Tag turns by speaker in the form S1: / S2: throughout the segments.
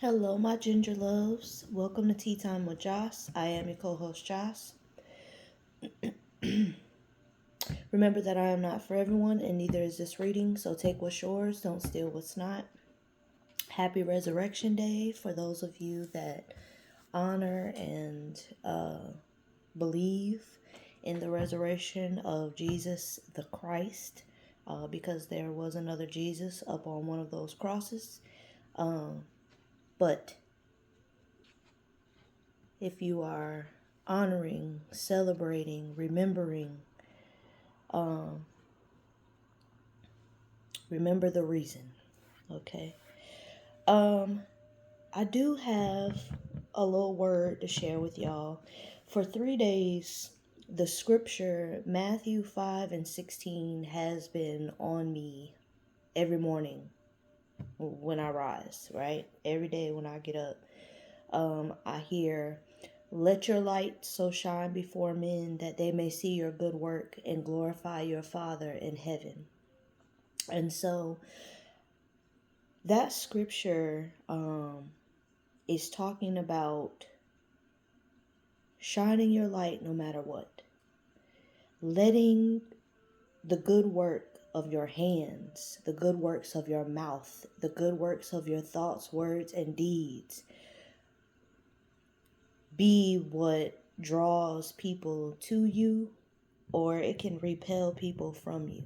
S1: Hello, my ginger loves. Welcome to Tea Time with Joss. I am your co-host, Joss. Remember that I am not for everyone, and neither is this reading, so take what's yours, don't steal what's not. Happy Resurrection Day for those of you that honor and believe in the resurrection of Jesus the Christ, because there was another Jesus up on one of those crosses. But if you are honoring, celebrating, remembering, remember the reason. Okay. I do have a little word to share with y'all. For 3 days, the scripture Matthew 5:16 has been on me every morning when I rise, right? Every day when I get up. I hear, "Let your light so shine before men that they may see your good work and glorify your Father in heaven." And so that scripture is talking about shining your light no matter what, letting the good work of your hands, the good works of your mouth, the good works of your thoughts, words, and deeds be what draws people to you, or it can repel people from you.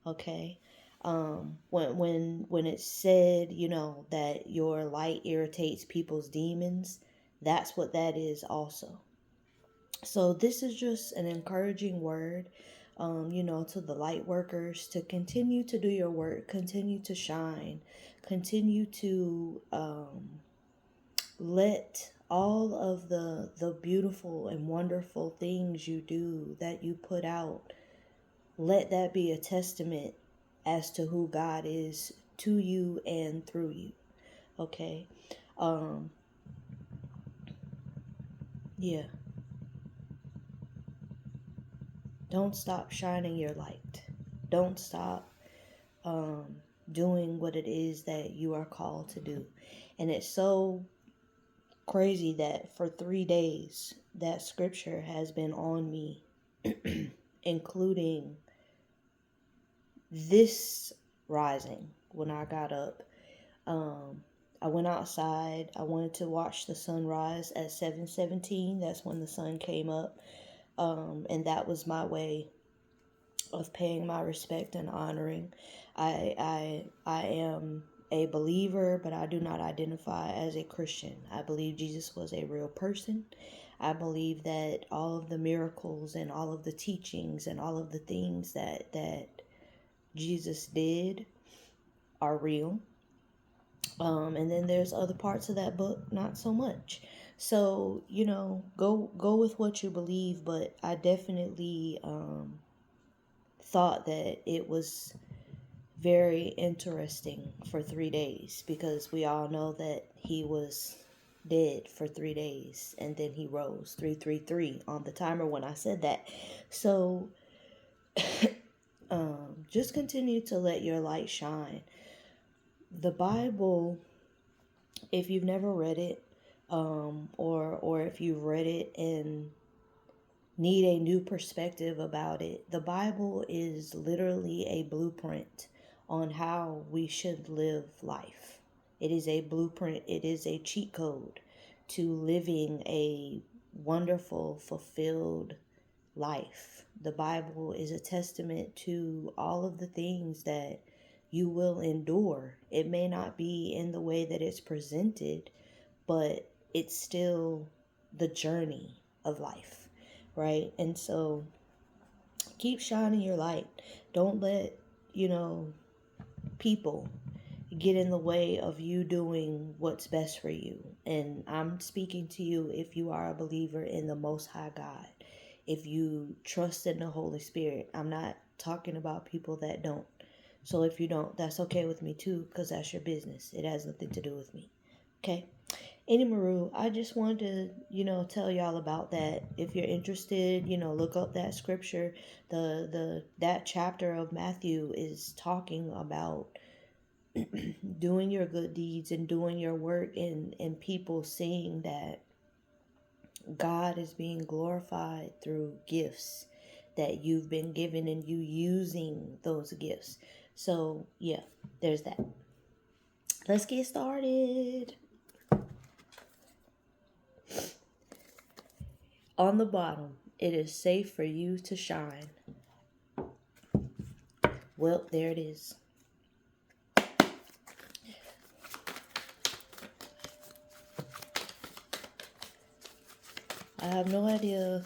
S1: Okay. When it's said, that your light irritates people's demons, that's what that is also. So this is just an encouraging word, to the light workers to continue to do your work, continue to shine, continue to let all of the beautiful and wonderful things you do that you put out, let that be a testament as to who God is to you and through you. Okay. Yeah. Don't stop shining your light. Don't stop doing what it is that you are called to do. And it's so crazy that for 3 days that scripture has been on me, including this rising when I got up. I went outside. I wanted to watch the sunrise at 7:17. That's when the sun came up. And that was my way of paying my respect and honoring. I am a believer, but I do not identify as a Christian. I believe Jesus was a real person. I believe that all of the miracles and all of the teachings and all of the things that Jesus did are real. And then there's other parts of that book not so much. So go with what you believe, but I definitely thought that it was very interesting for 3 days, because we all know that he was dead for 3 days and then he rose 333 on the timer when I said that. So just continue to let your light shine. The Bible, if you've never read it, or if you've read it and need a new perspective about it, the Bible is literally a blueprint on how we should live life. It is a blueprint, it is a cheat code to living a wonderful, fulfilled life. The Bible is a testament to all of the things that you will endure. It may not be in the way that it's presented, but it's still the journey of life, right? And so keep shining your light. Don't let, people get in the way of you doing what's best for you. And I'm speaking to you if you are a believer in the Most High God, if you trust in the Holy Spirit. I'm not talking about people that don't. So if you don't, that's okay with me too, because that's your business. It has nothing to do with me. Okay? Anywho, I just wanted to, tell y'all about that. If you're interested, look up that scripture. That chapter of Matthew is talking about doing your good deeds and doing your work, and people seeing that God is being glorified through gifts that you've been given and you using those gifts. So yeah, there's that. Let's get started. On the bottom, it is safe for you to shine. Well, there it is. I have no idea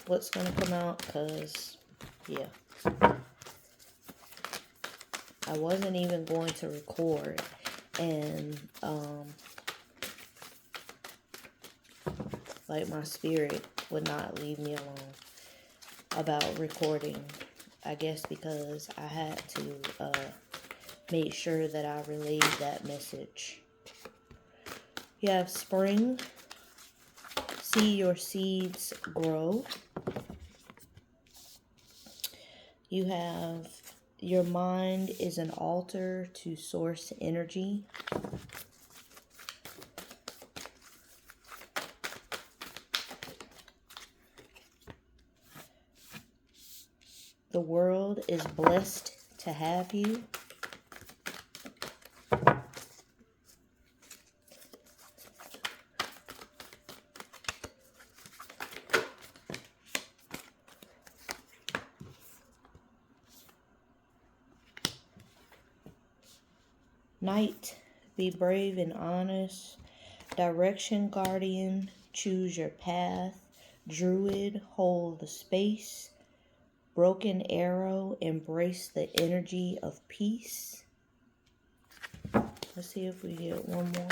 S1: what's going to come out because, yeah, I wasn't even going to record. And, like, my spirit would not leave me alone about recording. I guess because I had to make sure that I relayed that message. You have spring. See your seeds grow. You have your mind is an altar to source energy. The world is blessed to have you. Night, be brave and honest. Direction guardian, choose your path. Druid, hold the space. Broken arrow, embrace the energy of peace. Let's see if we get one more.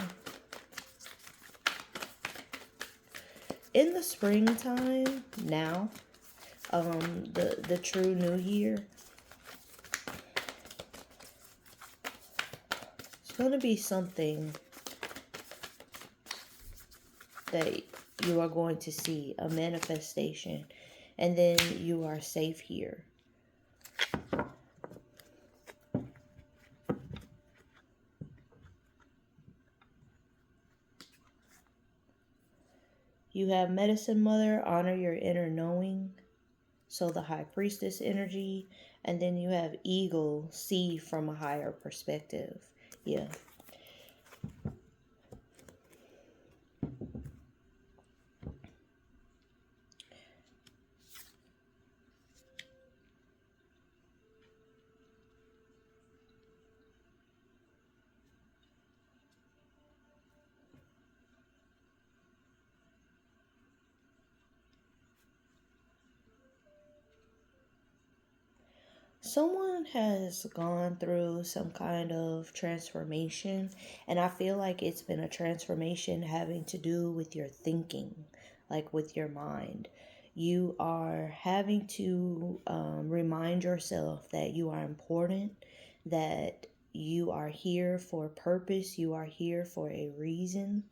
S1: In the springtime, now, the true new year, it's going to be something that you are going to see, a manifestation, and then you are safe here. You have Medicine Mother, honor your inner knowing, so the High Priestess energy, and then you have Eagle, see from a higher perspective. Yeah. Someone has gone through some kind of transformation, and I feel like it's been a transformation having to do with your thinking, like with your mind. You are having to remind yourself that you are important, that you are here for a purpose, you are here for a reason.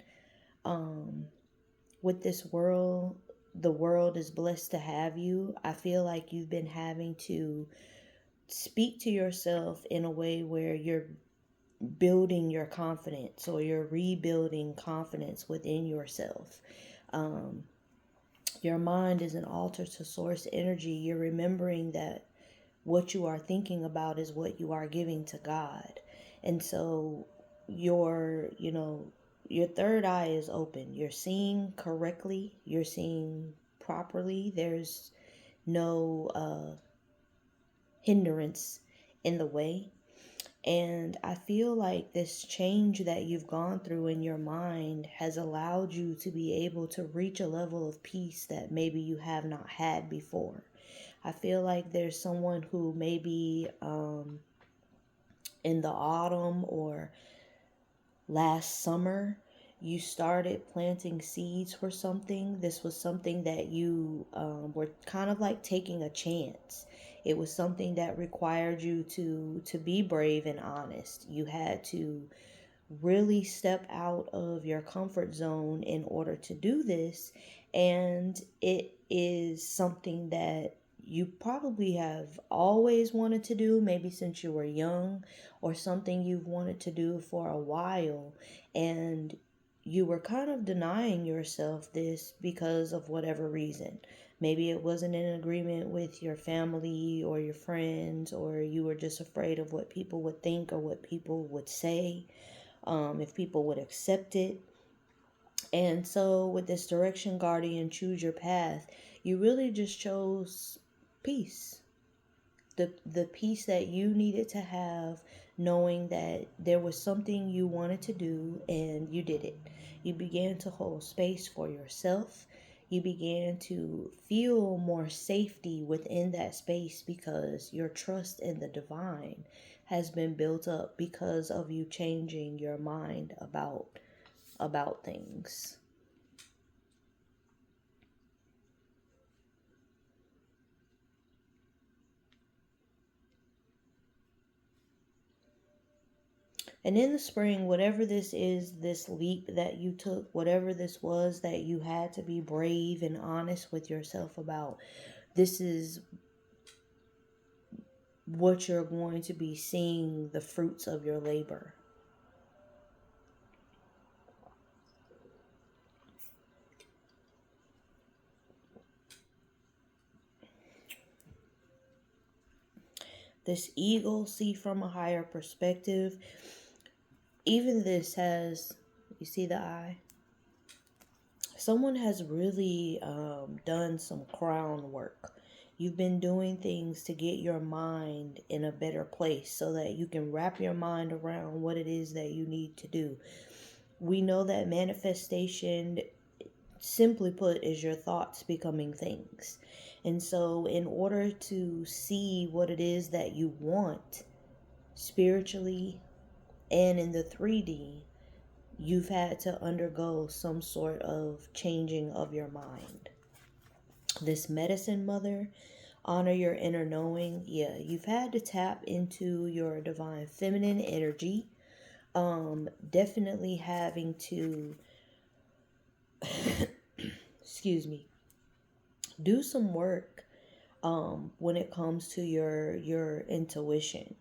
S1: With this world, the world is blessed to have you. I feel like you've been having to speak to yourself in a way where you're building your confidence, or you're rebuilding confidence within yourself. Your mind is an altar to source energy. You're remembering that what you are thinking about is what you are giving to God. And so your third eye is open. You're seeing correctly. You're seeing properly. There's no hindrance in the way. And I feel like this change that you've gone through in your mind has allowed you to be able to reach a level of peace that maybe you have not had before. I feel like there's someone who maybe in the autumn or last summer, you started planting seeds for something. This was something that you were kind of like taking a chance. It was something that required you to be brave and honest. You had to really step out of your comfort zone in order to do this. And it is something that you probably have always wanted to do, maybe since you were young, or something you've wanted to do for a while, and you were kind of denying yourself this because of whatever reason. Maybe it wasn't in agreement with your family or your friends, or you were just afraid of what people would think or what people would say, if people would accept it. And so with this direction guardian, choose your path, you really just chose peace. The peace that you needed to have, knowing that there was something you wanted to do and you did it. You began to hold space for yourself. You began to feel more safety within that space because your trust in the divine has been built up because of you changing your mind about things. And in the spring, whatever this is, this leap that you took, whatever this was that you had to be brave and honest with yourself about, this is what you're going to be seeing the fruits of your labor. This eagle, see from a higher perspective. Even this has, you see the eye? Someone has really done some crown work. You've been doing things to get your mind in a better place so that you can wrap your mind around what it is that you need to do. We know that manifestation, simply put, is your thoughts becoming things. And so in order to see what it is that you want spiritually and in the 3D, you've had to undergo some sort of changing of your mind. This medicine mother, honor your inner knowing. Yeah, you've had to tap into your divine feminine energy. Definitely having to excuse me, do some work when it comes to your intuition.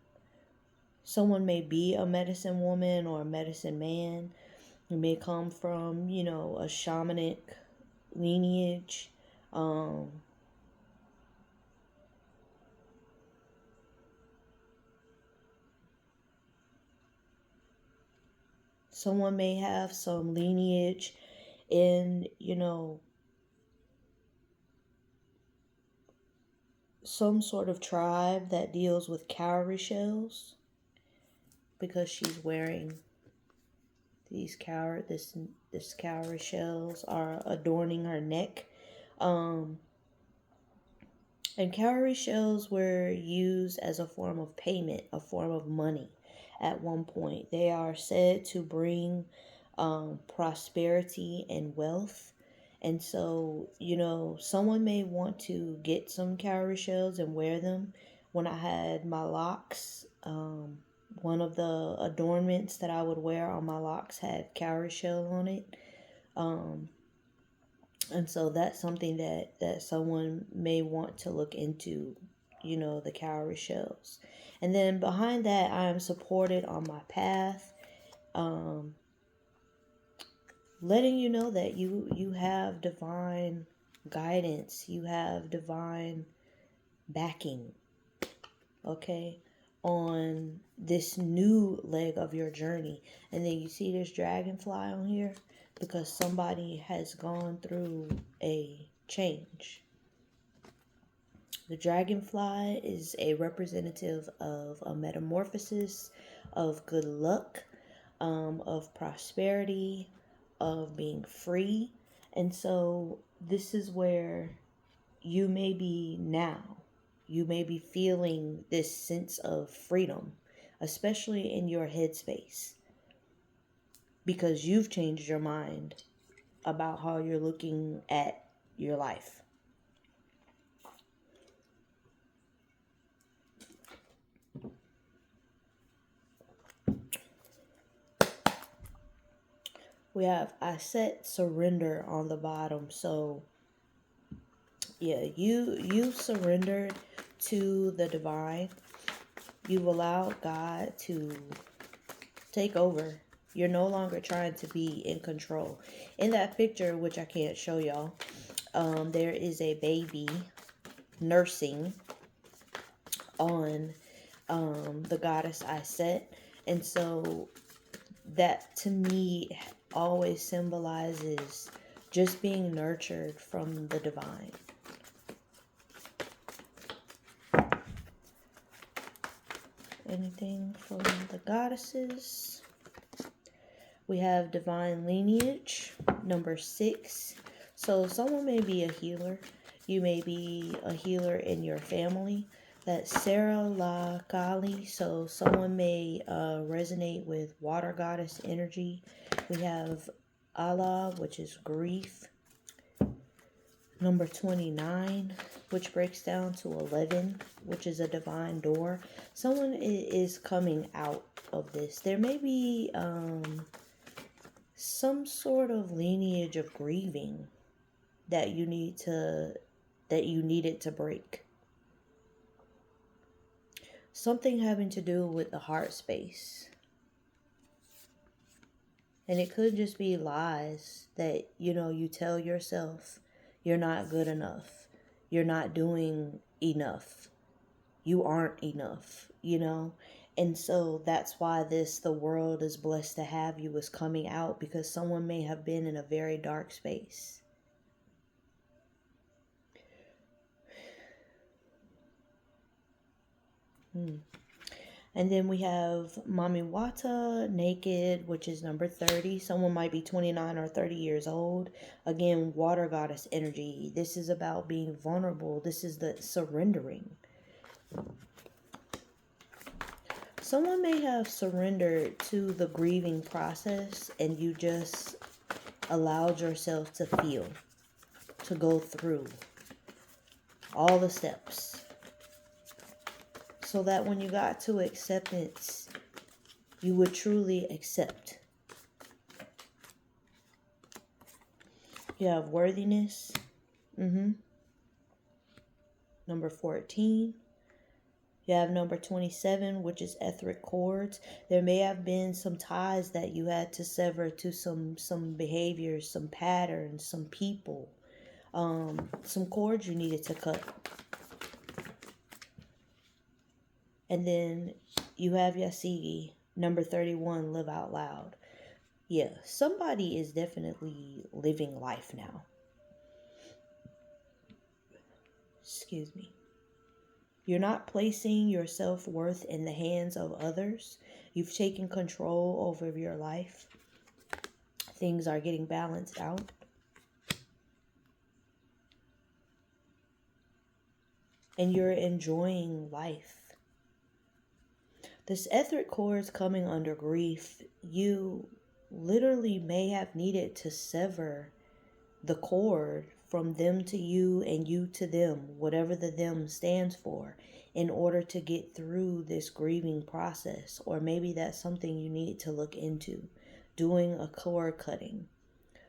S1: Someone may be a medicine woman or a medicine man. It may come from, a shamanic lineage. Um, Someone may have some lineage in, some sort of tribe that deals with cowrie shells, because she's wearing these this cowrie shells are adorning her neck. Um, and cowrie shells were used as a form of payment, a form of money at one point. They are said to bring prosperity and wealth. And so, someone may want to get some cowrie shells and wear them. When I had my locks, one of the adornments that I would wear on my locks had cowrie shell on it. And so that's something that someone may want to look into, the cowrie shells. And then behind that, I am supported on my path, letting you know that you have divine guidance, you have divine backing, okay, on this new leg of your journey. And then you see this dragonfly on here because somebody has gone through a change. The dragonfly is a representative of a metamorphosis, of good luck, of prosperity, of being free. And so this is where you may be now. You may be feeling this sense of freedom, especially in your headspace, because you've changed your mind about how you're looking at your life. We have I set surrender on the bottom. So Yeah, you surrendered to the divine. You've allowed God to take over. You're no longer trying to be in control. In that picture, which I can't show y'all, there is a baby nursing on the goddess I set. And so that to me always symbolizes just being nurtured from the divine. Anything from the goddesses? We have divine lineage, number 6. So someone may be a healer. You may be a healer in your family. That's Sarah La Kali. So someone may resonate with water goddess energy. We have Allah, which is grief. Number 29, which breaks down to 11, which is a divine door. Someone is coming out of this. There may be some sort of lineage of grieving that you needed to break. Something having to do with the heart space. And it could just be lies that, you tell yourself. You're not good enough. You're not doing enough. You aren't enough, And so that's why the world is blessed to have you is coming out, because someone may have been in a very dark space. And then we have Mami Wata, naked, which is number 30. Someone might be 29 or 30 years old. Again, water goddess energy. This is about being vulnerable. This is the surrendering. Someone may have surrendered to the grieving process and you just allowed yourself to feel, to go through all the steps. So that when you got to acceptance, you would truly accept. You have worthiness. Number 14. You have number 27, which is etheric cords. There may have been some ties that you had to sever to some behaviors, some patterns, some people, some cords you needed to cut. And then you have Yasigi, number 31, live out loud. Yeah, somebody is definitely living life now. Excuse me. You're not placing your self-worth in the hands of others. You've taken control over your life. Things are getting balanced out. And you're enjoying life. This etheric cord is coming under grief. You literally may have needed to sever the cord from them to you and you to them, whatever the them stands for, in order to get through this grieving process. Or maybe that's something you need to look into, doing a cord cutting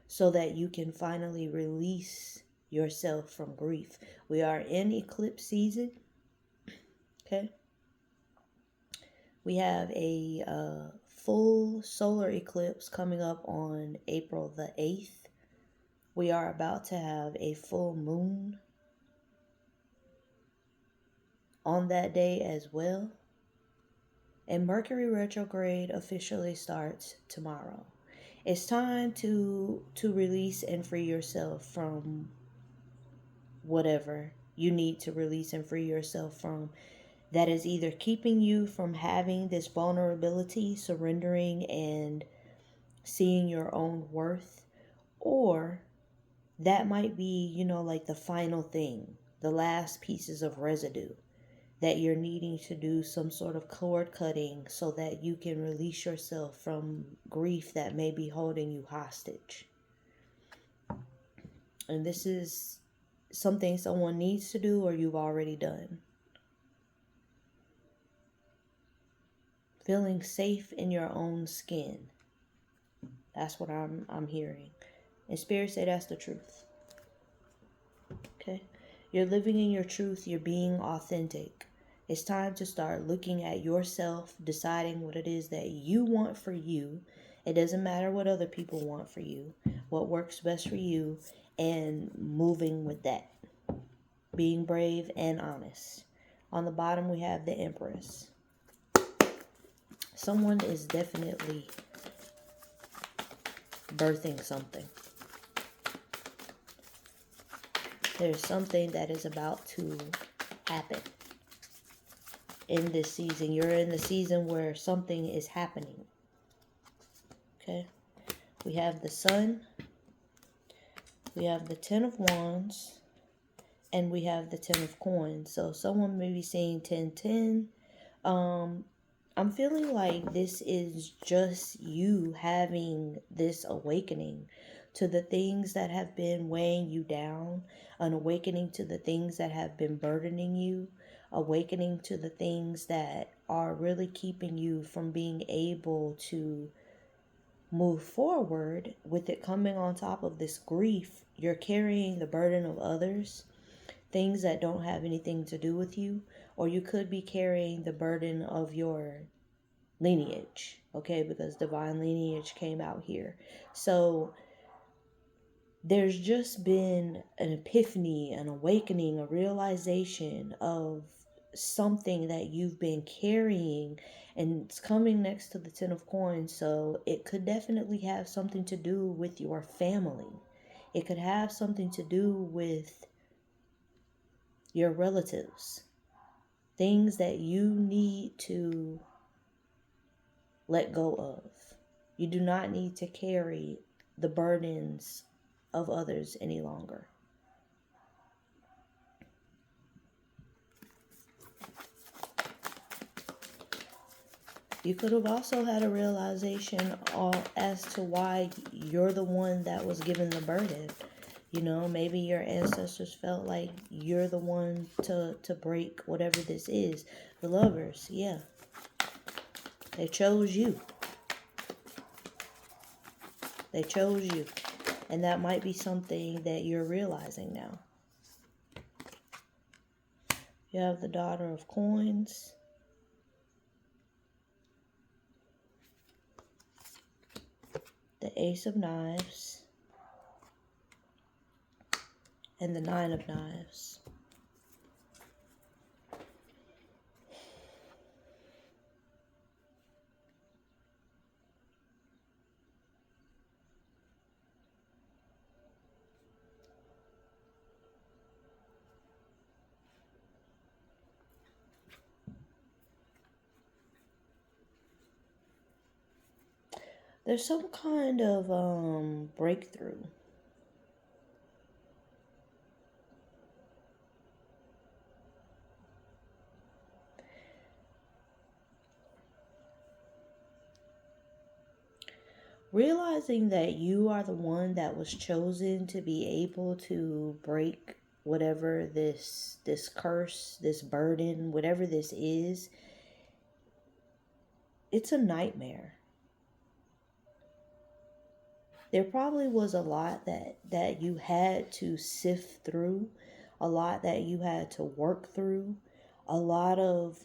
S1: so that you can finally release yourself from grief. We are in eclipse season. Okay. We have a full solar eclipse coming up on April the 8th. We are about to have a full moon on that day as well. And Mercury retrograde officially starts tomorrow. It's time to release and free yourself from whatever you need to release and free yourself from. That is either keeping you from having this vulnerability, surrendering, and seeing your own worth, or that might be, like the final thing, the last pieces of residue that you're needing to do some sort of cord cutting so that you can release yourself from grief that may be holding you hostage. And this is something someone needs to do or you've already done. Feeling safe in your own skin. That's what I'm hearing. And Spirit say that's the truth. Okay. You're living in your truth. You're being authentic. It's time to start looking at yourself, deciding what it is that you want for you. It doesn't matter what other people want for you, what works best for you, and moving with that. Being brave and honest. On the bottom, we have the Empress. Someone is definitely birthing something. There's something that is about to happen in this season. You're in the season where something is happening. Okay? We have the Sun. We have the Ten of Wands. And we have the Ten of Coins. So someone may be saying 10-10. I'm feeling like this is just you having this awakening to the things that have been weighing you down, an awakening to the things that have been burdening you, awakening to the things that are really keeping you from being able to move forward with it coming on top of this grief. You're carrying the burden of others, things that don't have anything to do with you, or you could be carrying the burden of your lineage, okay, because divine lineage came out here. So there's just been an epiphany, an awakening, a realization of something that you've been carrying, and it's coming next to the Ten of Coins. So it could definitely have something to do with your family. It could have something to do with your relatives, things that you need to let go of. You do not need to carry the burdens of others any longer. You could have also had a realization as to why you're the one that was given the burden. You know, maybe your ancestors felt like you're the one to break whatever this is. The Lovers, yeah. They chose you. They chose you. And that might be something that you're realizing now. You have the Daughter of Coins. The Ace of Knives. And the Nine of Knives. There's some kind of breakthrough. Realizing that you are the one that was chosen to be able to break whatever this curse, this burden, whatever this is, it's a nightmare. There probably was a lot that you had to sift through, a lot that you had to work through, a lot of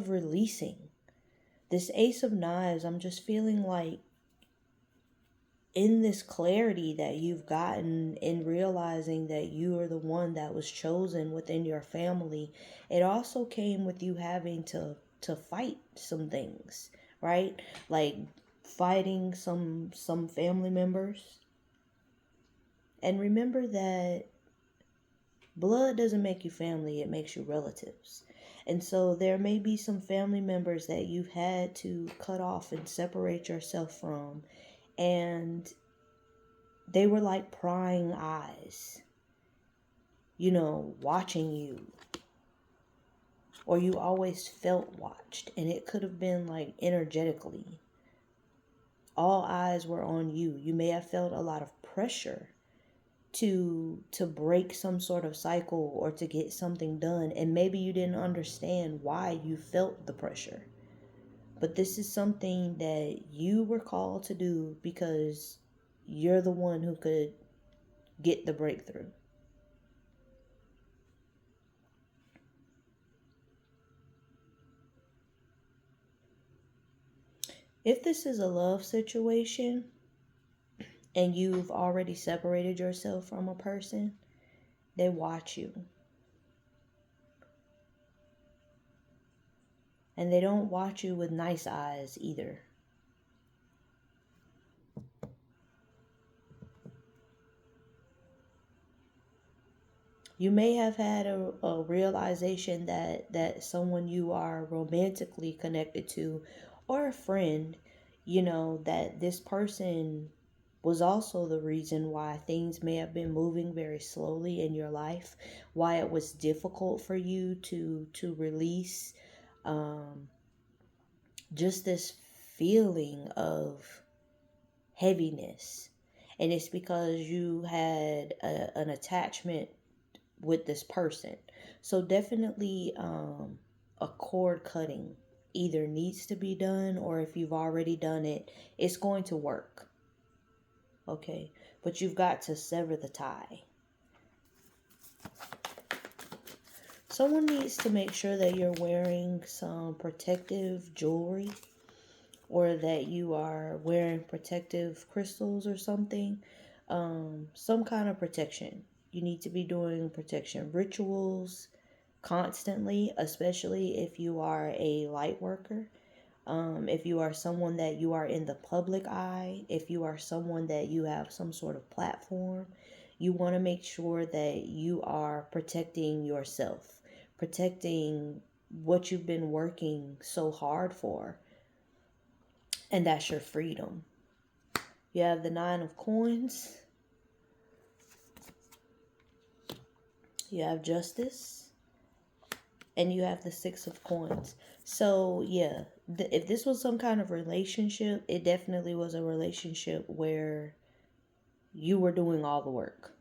S1: releasing. This Ace of Knives, I'm just feeling like in this clarity that you've gotten in realizing that you are the one that was chosen within your family, it also came with you having to fight some things, right? Like fighting some family members. And remember that blood doesn't make you family, it makes you relatives. And so there may be some family members that you've had to cut off and separate yourself from. And they were like prying eyes, you know, watching you. Or you always felt watched. And it could have been like energetically. All eyes were on you. You may have felt a lot of pressure to break some sort of cycle or to get something done. And maybe you didn't understand why you felt the pressure. But this is something that you were called to do because you're the one who could get the breakthrough. If this is a love situation and you've already separated yourself from a person, they watch you. And they don't watch you with nice eyes either. You may have had a realization that someone you are romantically connected to, or a friend, that this person was also the reason why things may have been moving very slowly in your life, why it was difficult for you to release just this feeling of heaviness. And it's because you had an attachment with this person. So definitely a cord cutting either needs to be done, or if you've already done it, it's going to work. Okay, but you've got to sever the tie. Someone needs to make sure that you're wearing some protective jewelry, or that you are wearing protective crystals or something. Some kind of protection. You need to be doing protection rituals constantly, especially if you are a light worker. If you are someone that you are in the public eye, if you are someone that you have some sort of platform, you want to make sure that you are protecting yourself, protecting what you've been working so hard for, and that's your freedom. You have the 9 of coins, you have justice, and you have the 6 of coins. So yeah, if this was some kind of relationship, it definitely was a relationship where you were doing all the work.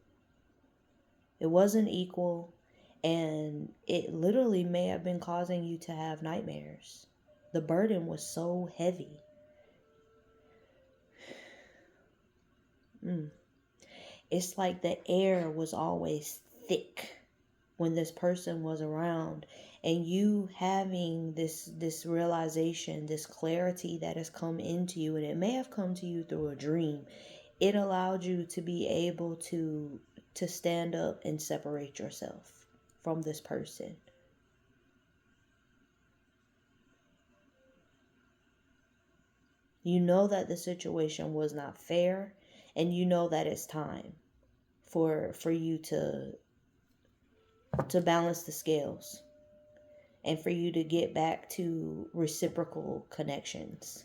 S1: It wasn't equal, and it literally may have been causing you to have nightmares. The burden was so heavy. It's like the air was always thick when this person was around, and you having this realization, this clarity that has come into you, and it may have come to you through a dream. It allowed you to be able to stand up and separate yourself from this person. You know that the situation was not fair, and you know that it's time for you to balance the scales, and for you to get back to reciprocal connections.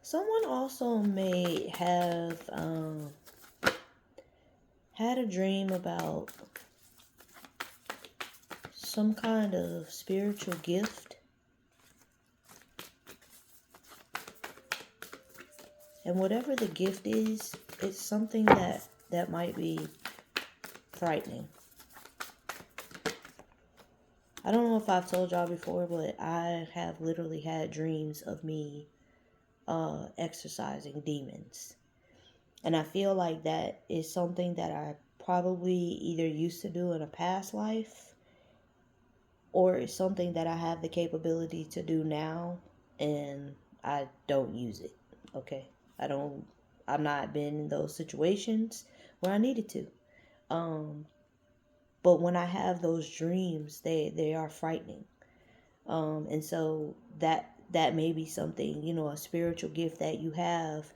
S1: Someone also may have had a dream about some kind of spiritual gift. And whatever the gift is, it's something that might be frightening. I don't know if I've told y'all before, but I have literally had dreams of me exorcising demons. And I feel like that is something that I probably either used to do in a past life, or it's something that I have the capability to do now, and I don't use it. Okay? I've not been in those situations where I needed to. But when I have those dreams, they are frightening. And so that may be something, a spiritual gift that you have.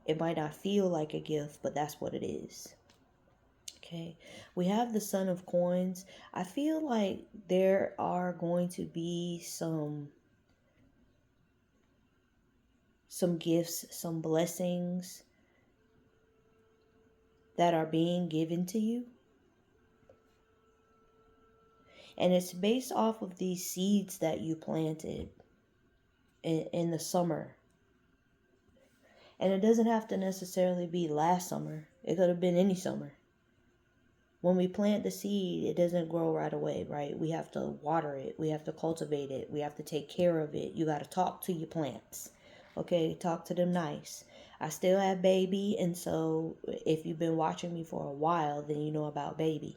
S1: It might not feel like a gift, but that's what it is. Okay, we have the Son of Coins. I feel like there are going to be some gifts, some blessings that are being given to you. And it's based off of these seeds that you planted in the summer. And it doesn't have to necessarily be last summer. It could have been any summer when we plant the seed, it doesn't grow right away, right? We have to water it. We have to cultivate it. We have to take care of it. You got to talk to your plants. Okay, talk to them nice. I still have baby, and so if you've been watching me for a while, then you know about baby.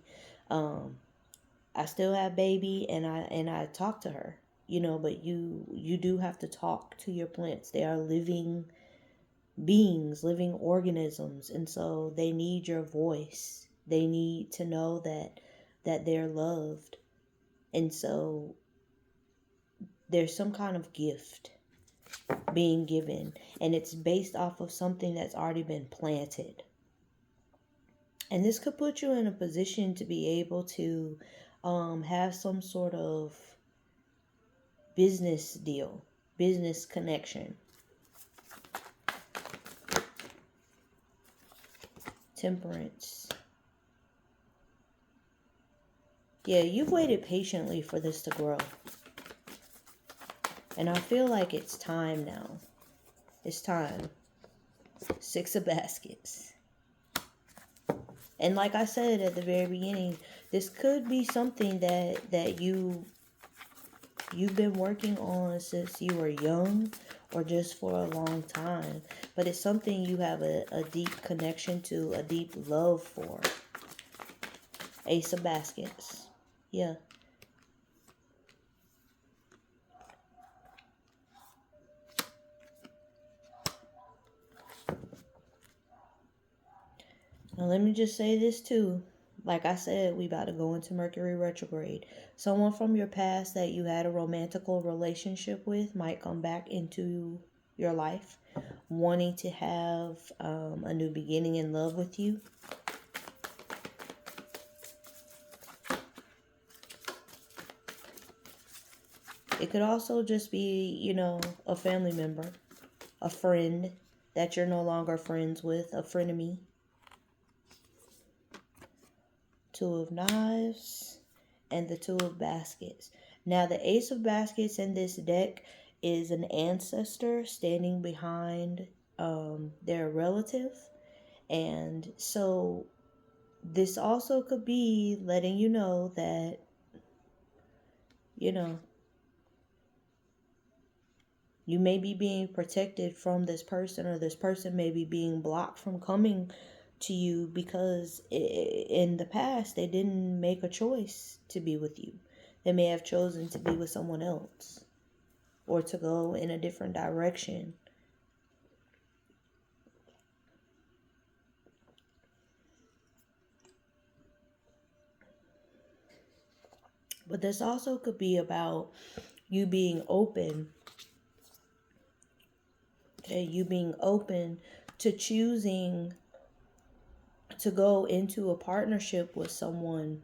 S1: I still have baby, and I talk to her, but you do have to talk to your plants. They are living beings, living organisms, and so they need your voice. They need to know that they're loved. And so there's some kind of gift being given, and it's based off of something that's already been planted. And this could put you in a position to be able to have some sort of business deal, business connection. Temperance. Yeah, you've waited patiently for this to grow. And I feel like it's time now. It's time. 6 of baskets. And like I said at the very beginning, this could be something that you've been working on since you were young or just for a long time. But it's something you have a deep connection to, a deep love for. Ace of baskets. Yeah. Now let me just say this too. Like I said, we about to go into Mercury retrograde. Someone from your past that you had a romantical relationship with might come back into your life, wanting to have a new beginning in love with you. It could also just be, a family member, a friend that you're no longer friends with, a frenemy. 2 of knives and the 2 of baskets. Now the ace of baskets in this deck is an ancestor standing behind their relative. And so this also could be letting you know that, you may be being protected from this person, or this person may be being blocked from coming to you because in the past they didn't make a choice to be with you. They may have chosen to be with someone else or to go in a different direction. But this also could be about you being open. Okay, you being open to choosing to go into a partnership with someone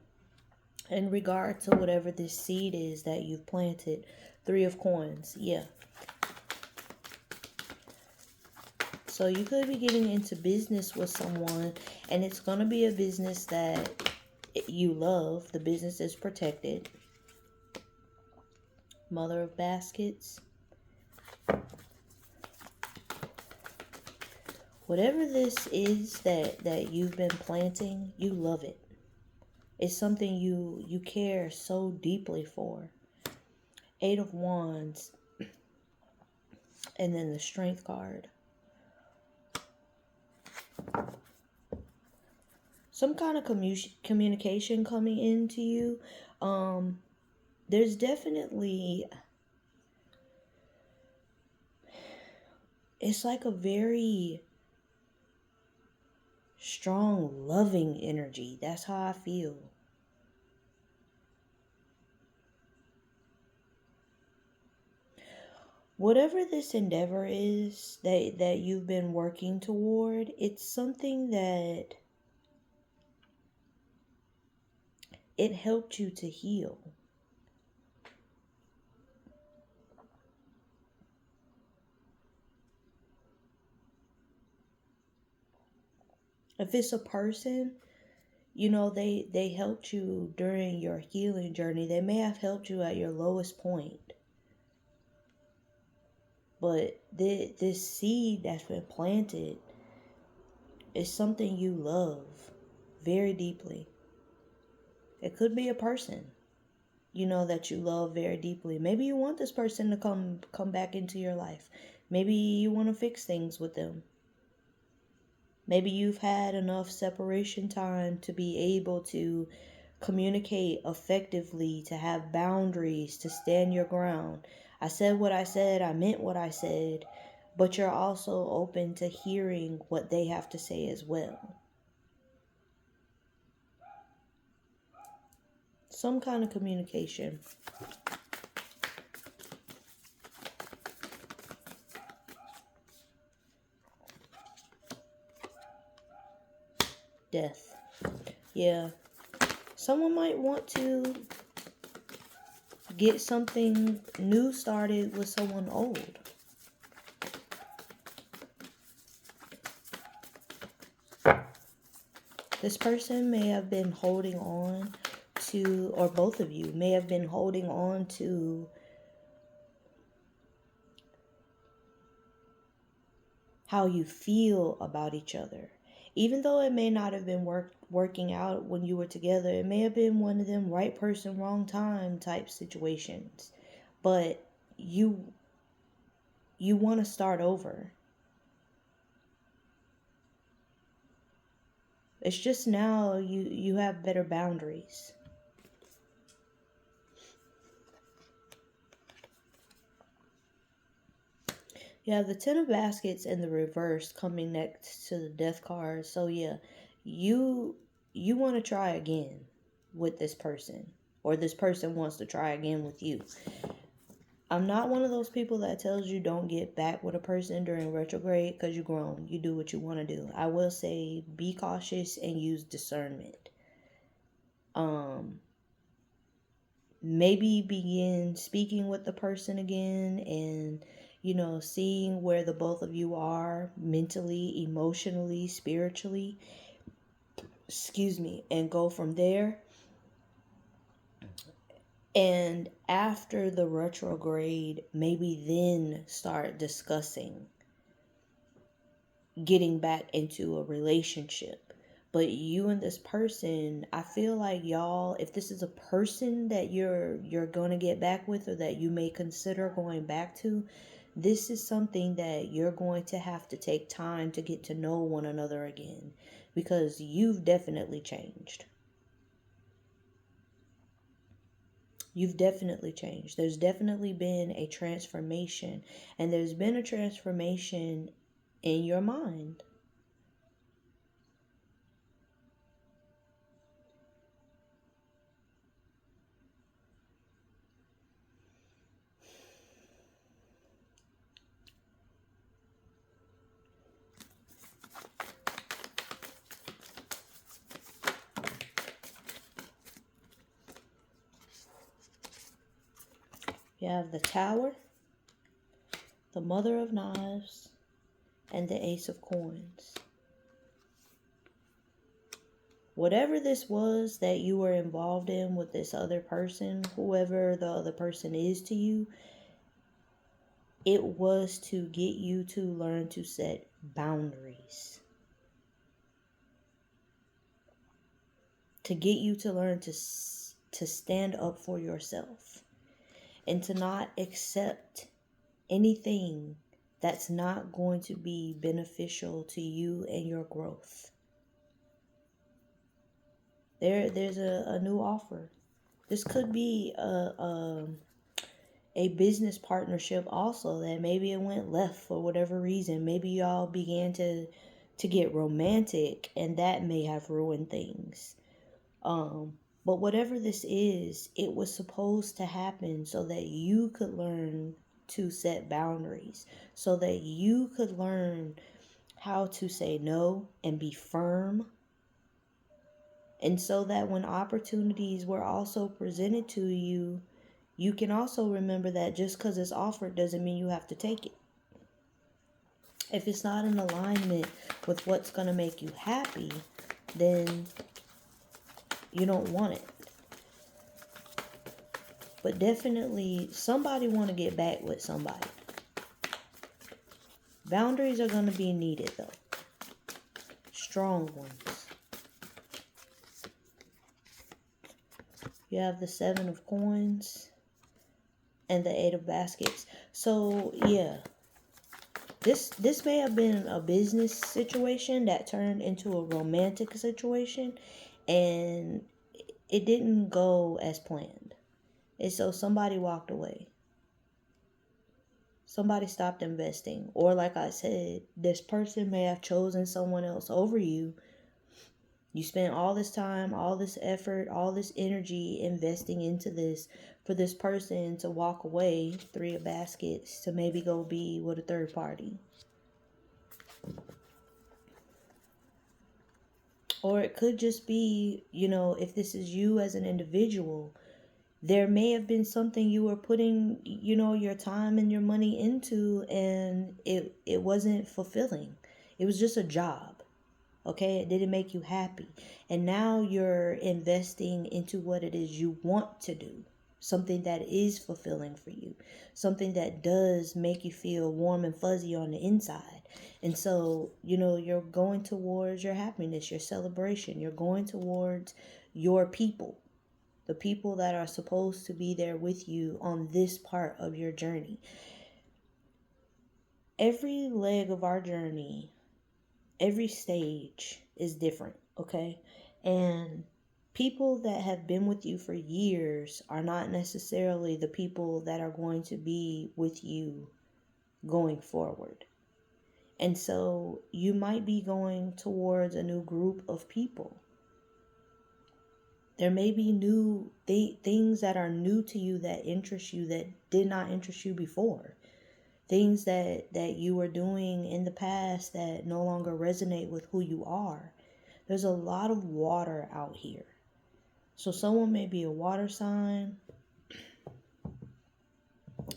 S1: in regard to whatever this seed is that you've planted. 3 of coins. Yeah. So you could be getting into business with someone, and it's going to be a business that you love. The business is protected. Mother of baskets. Whatever this is that you've been planting, you love it. It's something you care so deeply for. 8 of wands. And then the strength card. Some kind of communication coming into you. There's definitely, it's like a very strong, loving energy. That's how I feel. Whatever this endeavor is that you've been working toward, it's something that it helped you to heal. If it's a person, they helped you during your healing journey. They may have helped you at your lowest point. But this seed that's been planted is something you love very deeply. It could be a person, that you love very deeply. Maybe you want this person to come back into your life. Maybe you want to fix things with them. Maybe you've had enough separation time to be able to communicate effectively, to have boundaries, to stand your ground. I said what I said, I meant what I said, but you're also open to hearing what they have to say as well. Some kind of communication. Death. Yeah. Someone might want to get something new started with someone old. This person may have been holding on to, or both of you may have been holding on to how you feel about each other. Even though it may not have been working out when you were together, it may have been one of them right person, wrong time type situations. But you want to start over. It's just now you have better boundaries. You have the Ten of Baskets in the reverse coming next to the Death card. So yeah, you want to try again with this person, or this person wants to try again with you. I'm not one of those people that tells you don't get back with a person during retrograde because you're grown. You do what you want to do. I will say be cautious and use discernment. Maybe begin speaking with the person again and, seeing where the both of you are mentally, emotionally, spiritually. And go from there. And after the retrograde, maybe then start discussing getting back into a relationship. But you and this person, I feel like y'all, if this is a person that you're going to get back with, or that you may consider going back to, this is something that you're going to have to take time to get to know one another again, because you've definitely changed. You've definitely changed. There's definitely been a transformation, and there's been a transformation in your mind. You have the Tower, the Mother of Knives, and the Ace of Coins. Whatever this was that you were involved in with this other person, whoever the other person is to you, it was to get you to learn to set boundaries. To get you to learn to stand up for yourself. And to not accept anything that's not going to be beneficial to you and your growth. There's a new offer. This could be a business partnership also, that maybe it went left for whatever reason. Maybe y'all began to get romantic, and that may have ruined things. But whatever this is, it was supposed to happen so that you could learn to set boundaries, so that you could learn how to say no and be firm. And so that when opportunities were also presented to you, you can also remember that just because it's offered doesn't mean you have to take it. If it's not in alignment with what's going to make you happy, then you don't want it. But definitely somebody want to get back with somebody. Boundaries are going to be needed though. Strong ones. You have the 7 of coins and the 8 of baskets. So, yeah. This may have been a business situation that turned into a romantic situation, and it didn't go as planned. And so somebody walked away. Somebody stopped investing. Or like I said, this person may have chosen someone else over you. You spent all this time, all this effort, all this energy investing into this for this person to walk away, 3 of baskets, to maybe go be with a third party. Or it could just be, if this is you as an individual, there may have been something you were putting, your time and your money into, and it wasn't fulfilling. It was just a job. Okay, it didn't make you happy. And now you're investing into what it is you want to do. Something that is fulfilling for you. Something that does make you feel warm and fuzzy on the inside. And so, you're going towards your happiness, your celebration. You're going towards your people. The people that are supposed to be there with you on this part of your journey. Every leg of our journey, every stage is different, okay? And people that have been with you for years are not necessarily the people that are going to be with you going forward. And so you might be going towards a new group of people. There may be new things that are new to you that interest you that did not interest you before. Things that you were doing in the past that no longer resonate with who you are. There's a lot of water out here. So someone may be a water sign.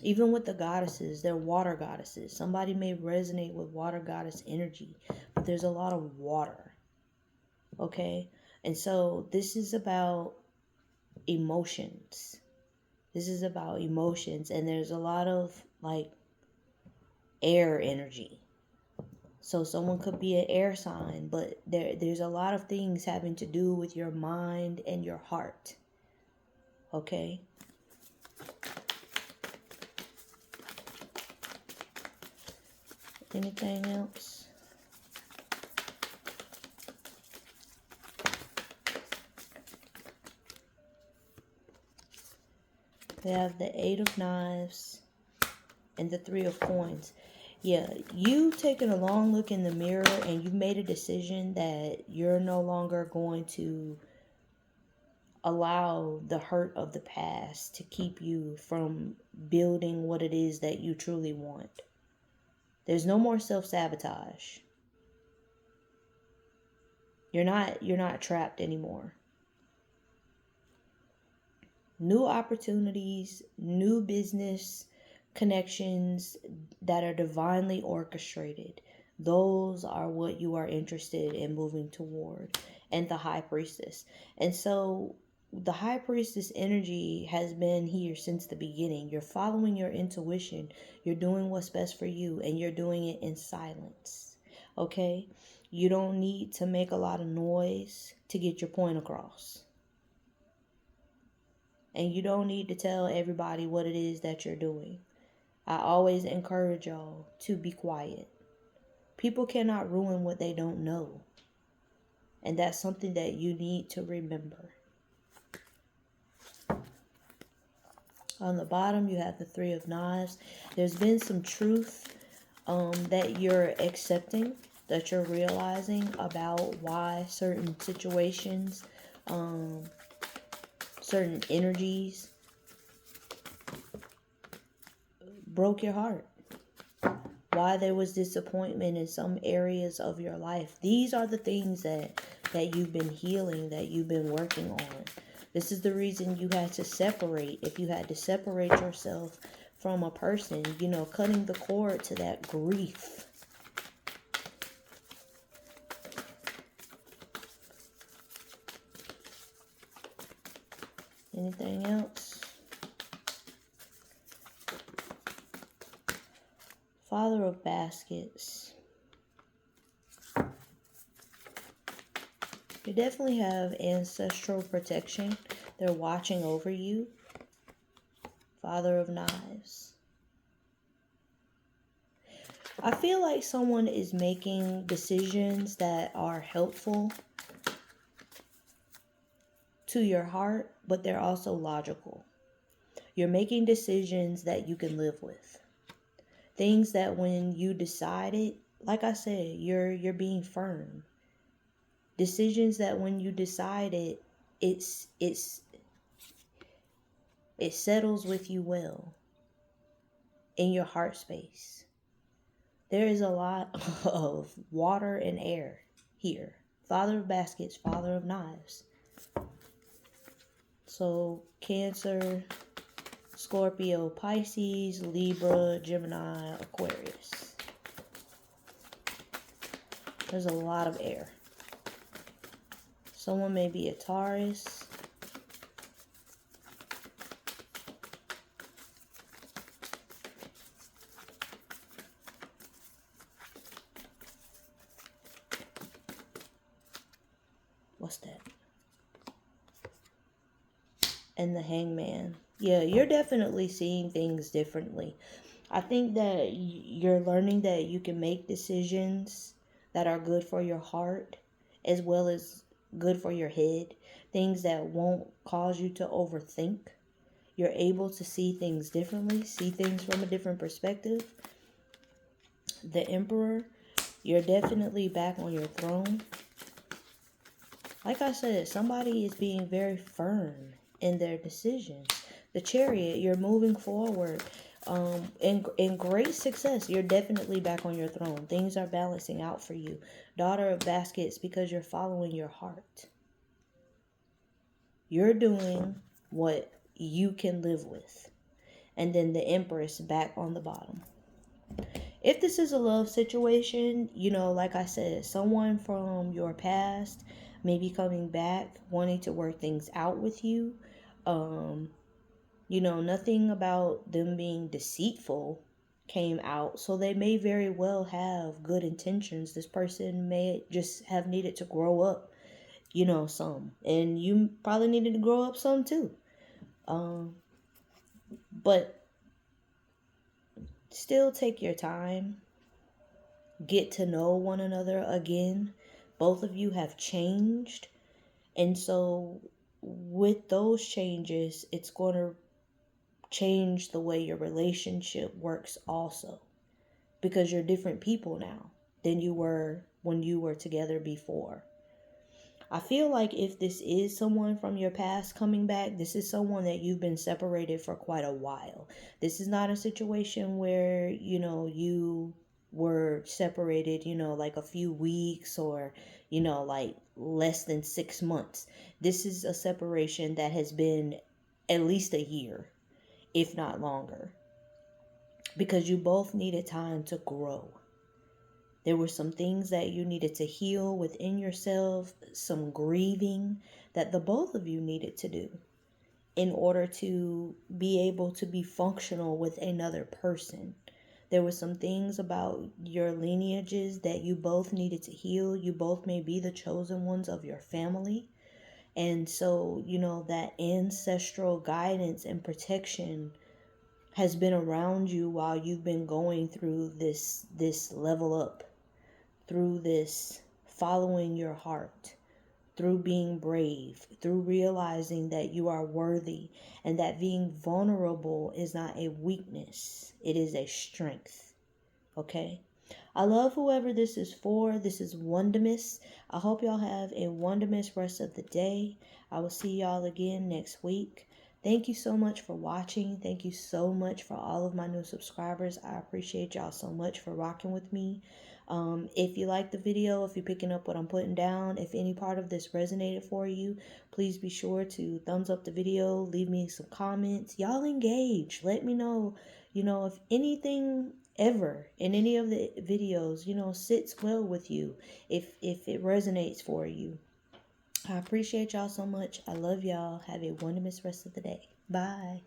S1: Even with the goddesses, they're water goddesses. Somebody may resonate with water goddess energy, but there's a lot of water. Okay? And so this is about emotions. This is about emotions, and there's a lot of air energy. So someone could be an air sign, but there's a lot of things having to do with your mind and your heart. Okay? Anything else? We have the 8 of knives and the 3 of coins. Yeah, you taken a long look in the mirror and you made a decision that you're no longer going to allow the hurt of the past to keep you from building what it is that you truly want. There's no more self-sabotage. You're not trapped anymore. New opportunities, new business connections that are divinely orchestrated. Those are what you are interested in moving toward. And the High Priestess. And so the High Priestess energy has been here since the beginning. You're following your intuition. You're doing what's best for you, and you're doing it in silence. Okay? You don't need to make a lot of noise to get your point across. And you don't need to tell everybody what it is that you're doing. I always encourage y'all to be quiet. People cannot ruin what they don't know. And that's something that you need to remember. On the bottom, you have the 3 of knives. There's been some truth that you're accepting, that you're realizing about why certain situations, certain energies broke your heart. Why there was disappointment in some areas of your life. These are the things that you've been healing, that you've been working on. This is the reason you had to separate. If you had to separate yourself from a person, cutting the cord to that grief. Anything else? Father of baskets. You definitely have ancestral protection They're watching over you. Father of Knives. I feel like someone is making decisions that are helpful to your heart, but they're also logical. You're making decisions that you can live with. Things that when you decide it, like I said, you're being firm. Decisions that when you decide it, it settles with you well in your heart space. There is a lot of water and air here. Father of Baskets, Father of Knives. So Cancer, Scorpio, Pisces, Libra, Gemini, Aquarius. There's a lot of air. Someone may be a Taurus. What's that? And the Hangman. Yeah, you're definitely seeing things differently. I think that you're learning that you can make decisions that are good for your heart as well as good for your head. Things that won't cause you to overthink. You're able to see things differently, see things from a different perspective. The Emperor, you're definitely back on your throne. Like I said, somebody is being very firm in their decisions. The Chariot, you're moving forward in great success. You're definitely back on your throne. Things are balancing out for you. Daughter of Baskets, because you're following your heart. You're doing what you can live with. And then the Empress back on the bottom. If this is a love situation, like I said, someone from your past may be coming back, wanting to work things out with you. Nothing about them being deceitful came out. So they may very well have good intentions. This person may just have needed to grow up, some. And you probably needed to grow up some too. But still take your time. Get to know one another again. Both of you have changed. And so with those changes, it's going to change the way your relationship works also. Because you're different people now than you were when you were together before. I feel like if this is someone from your past coming back, this is someone that you've been separated for quite a while. This is not a situation where, you were separated, like a few weeks or, like less than 6 months. This is a separation that has been at least a year, if not longer. Because you both needed time to grow. There were some things that you needed to heal within yourself, some grieving that the both of you needed to do in order to be able to be functional with another person. There were some things about your lineages that you both needed to heal. You both may be the chosen ones of your family. And so, that ancestral guidance and protection has been around you while you've been going through this level up. Through this following your heart, through being brave, through realizing that you are worthy and that being vulnerable is not a weakness, it is a strength. Okay? I love whoever this is for. This is Wondermiss. I hope y'all have a Wondermiss rest of the day. I will see y'all again next week. Thank you so much for watching. Thank you so much for all of my new subscribers. I appreciate y'all so much for rocking with me. If you like the video, if you're picking up what I'm putting down, if any part of this resonated for you, please be sure to thumbs up the video, leave me some comments. Y'all engage. Let me know, if anything ever in any of the videos, sits well with you, if it resonates for you. I appreciate y'all so much. I love y'all. Have a wonderful rest of the day. Bye.